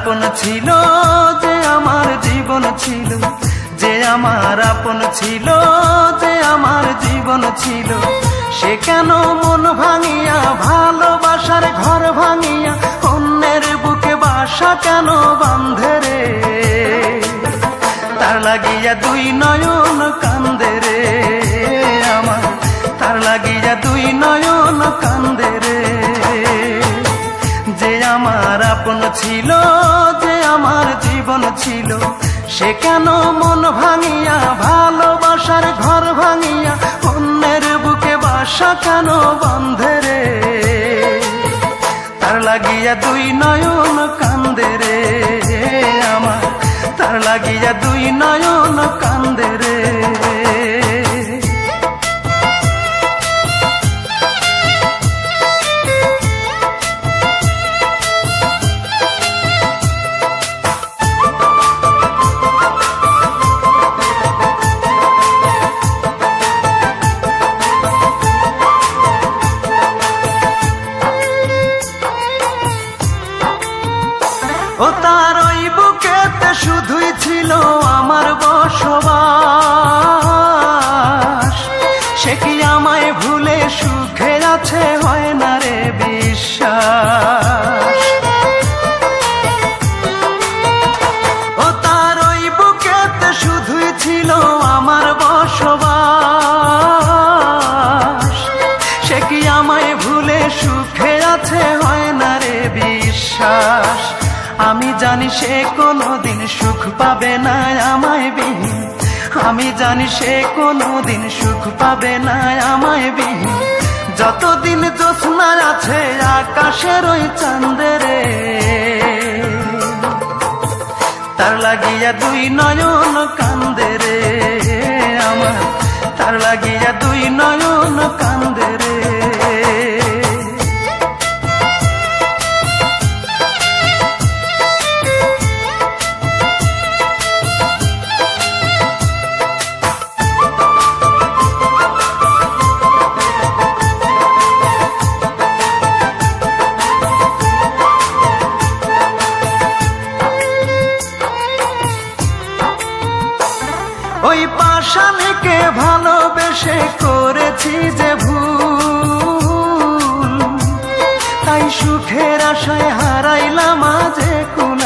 আপন ছিল, যে আমার জীবন ছিল, যে আমার আপন ছিল, যে আমার জীবন ছিল, সে কেন মন ভাঙিয়া ভালোবাসার ঘর ভাঙিয়া অন্যের বুকে বাসা কেন বাঁধে রে? তার লাগিয়া দুই নয়ন কান্দে রে আমার, তার লাগিয়া দুই নয়ন কান্দে রে। যে আমার আপন ছিল, যে আমার জীবন ছিল, সে কেন মন ভাঙিয়া ভালোবাসার ঘর ভাঙিয়া অন্যের বুকে বাসা কেন বাঁধে রে? তার লাগিয়া দুই নয়ন কান্দে রে আমার, তার লাগিয়া দুই নয়ন কান্দে রে। ও তার ওই বুকেতে শুধুই ছিল আমার বসবাস, সে কি আমায় ভুলে সুখে আছে হয় না রে বিশ্বাস? ও তার ওই বুকেতে শুধুই ছিল আমার বসবাস, সে কি আমায় ভুলে সুখে আছে হয় না রে বিশ্বাস? আমি জানি সে কোনোদিন সুখ পাবে না আমায় বিহীন, আমি জানি সে কোনোদিন সুখ পাবে না আমায় বিহীন, যতদিন জ্যোৎস্না আছে আকাশের ওই চাঁদে রে। তার লাগিয়া দুই নয়ন কান্দে রে আমার, তার লাগিয়া দুই নয়ন কান্দে রে। ওই পাষাণীকে ভালোবেসে করেছি যে ভুল, তাই সুখের আশায় হারাইলাম আজ কুল